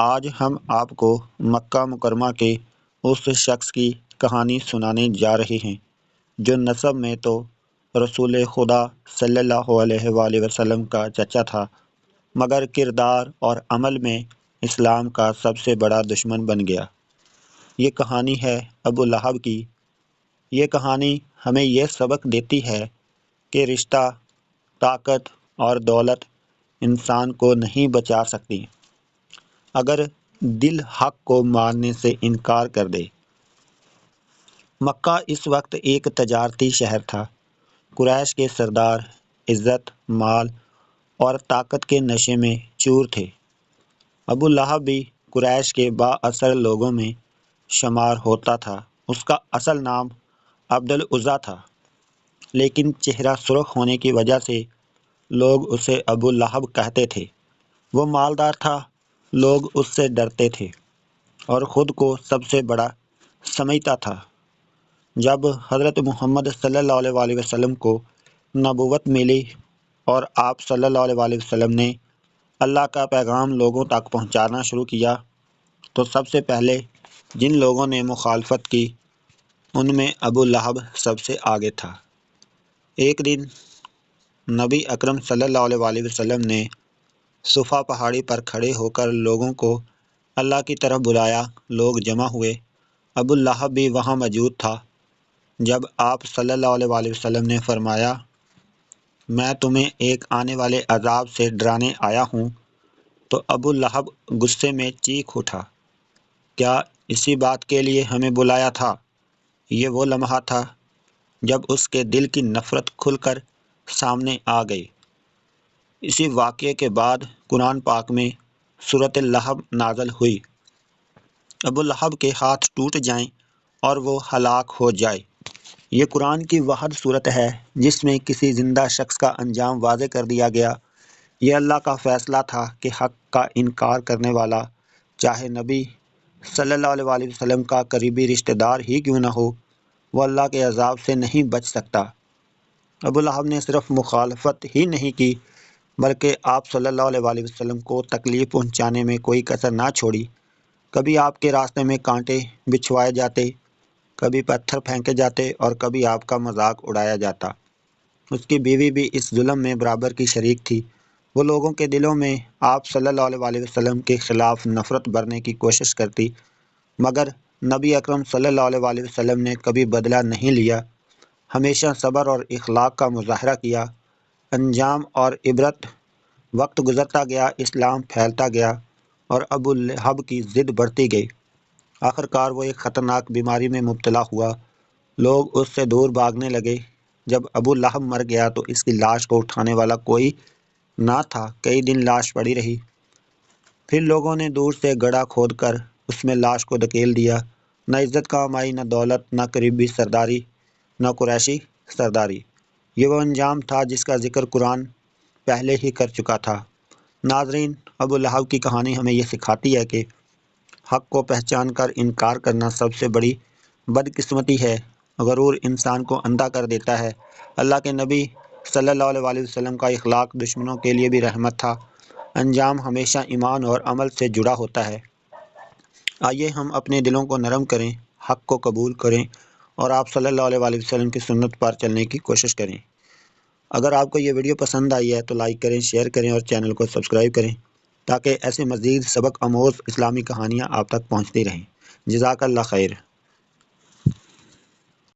آج ہم آپ کو مکہ مکرمہ کے اس شخص کی کہانی سنانے جا رہے ہیں جو نسب میں تو رسول خدا صلی اللہ علیہ وآلہ وسلم کا چچا تھا، مگر کردار اور عمل میں اسلام کا سب سے بڑا دشمن بن گیا۔ یہ کہانی ہے ابو لہب کی۔ یہ کہانی ہمیں یہ سبق دیتی ہے کہ رشتہ، طاقت اور دولت انسان کو نہیں بچا سکتی اگر دل حق کو ماننے سے انکار کر دے۔ مکہ اس وقت ایک تجارتی شہر تھا۔ قریش کے سردار عزت، مال اور طاقت کے نشے میں چور تھے۔ ابو لہب بھی قریش کے با اثر لوگوں میں شمار ہوتا تھا۔ اس کا اصل نام عبد العزیٰ تھا، لیکن چہرہ سرخ ہونے کی وجہ سے لوگ اسے ابو لہب کہتے تھے۔ وہ مالدار تھا، لوگ اس سے ڈرتے تھے اور خود کو سب سے بڑا سمجھتا تھا۔ جب حضرت محمد صلی اللہ علیہ وآلہ وسلم کو نبوت ملی اور آپ صلی اللہ علیہ وآلہ وسلم نے اللہ کا پیغام لوگوں تک پہنچانا شروع کیا تو سب سے پہلے جن لوگوں نے مخالفت کی ان میں ابو لہب سب سے آگے تھا۔ ایک دن نبی اکرم صلی اللہ علیہ وآلہ وسلم نے صفا پہاڑی پر کھڑے ہو کر لوگوں کو اللہ کی طرف بلایا۔ لوگ جمع ہوئے، ابو لہب بھی وہاں موجود تھا۔ جب آپ صلی اللہ علیہ وآلہ وسلم نے فرمایا، میں تمہیں ایک آنے والے عذاب سے ڈرانے آیا ہوں، تو ابو لہب غصے میں چیخ اٹھا، کیا اسی بات کے لیے ہمیں بلایا تھا؟ یہ وہ لمحہ تھا جب اس کے دل کی نفرت کھل کر سامنے آ گئی۔ اسی واقعے کے بعد قرآن پاک میں سورۃ لہب نازل ہوئی۔ ابو لہب کے ہاتھ ٹوٹ جائیں اور وہ ہلاک ہو جائے۔ یہ قرآن کی واحد صورت ہے جس میں کسی زندہ شخص کا انجام واضح کر دیا گیا۔ یہ اللہ کا فیصلہ تھا کہ حق کا انکار کرنے والا، چاہے نبی صلی اللہ علیہ وآلہ وسلم کا قریبی رشتہ دار ہی کیوں نہ ہو، وہ اللہ کے عذاب سے نہیں بچ سکتا۔ ابو لہب نے صرف مخالفت ہی نہیں کی بلکہ آپ صلی اللہ علیہ وآلہ وسلم کو تکلیف پہنچانے میں کوئی کسر نہ چھوڑی۔ کبھی آپ کے راستے میں کانٹے بچھوائے جاتے، کبھی پتھر پھینکے جاتے اور کبھی آپ کا مذاق اڑایا جاتا۔ اس کی بیوی بھی اس ظلم میں برابر کی شریک تھی۔ وہ لوگوں کے دلوں میں آپ صلی اللہ علیہ وآلہ وسلم کے خلاف نفرت بھرنے کی کوشش کرتی، مگر نبی اکرم صلی اللہ علیہ وآلہ وسلم نے کبھی بدلہ نہیں لیا، ہمیشہ صبر اور اخلاق کا مظاہرہ کیا۔ انجام اور عبرت، وقت گزرتا گیا، اسلام پھیلتا گیا اور ابو لہب کی ضد بڑھتی گئی۔ آخرکار وہ ایک خطرناک بیماری میں مبتلا ہوا۔ لوگ اس سے دور بھاگنے لگے۔ جب ابو لہب مر گیا تو اس کی لاش کو اٹھانے والا کوئی نہ تھا۔ کئی دن لاش پڑی رہی۔ پھر لوگوں نے دور سے گڑھا کھود کر اس میں لاش کو دھکیل دیا۔ نہ عزت کام آئی، نہ دولت، نہ قریبی سرداری، نہ قریشی سرداری۔ یہ وہ انجام تھا جس کا ذکر قرآن پہلے ہی کر چکا تھا۔ ناظرین، ابو لہب کی کہانی ہمیں یہ سکھاتی ہے کہ حق کو پہچان کر انکار کرنا سب سے بڑی بدقسمتی ہے۔ غرور انسان کو اندھا کر دیتا ہے۔ اللہ کے نبی صلی اللہ علیہ وآلہ وسلم کا اخلاق دشمنوں کے لیے بھی رحمت تھا۔ انجام ہمیشہ ایمان اور عمل سے جڑا ہوتا ہے۔ آئیے ہم اپنے دلوں کو نرم کریں، حق کو قبول کریں اور آپ صلی اللہ علیہ وآلہ وسلم کی سنت پر چلنے کی کوشش کریں۔ اگر آپ کو یہ ویڈیو پسند آئی ہے تو لائک کریں، شیئر کریں اور چینل کو سبسکرائب کریں تاکہ ایسے مزید سبق آموز اسلامی کہانیاں آپ تک پہنچتی رہیں۔ جزاک اللہ خیر۔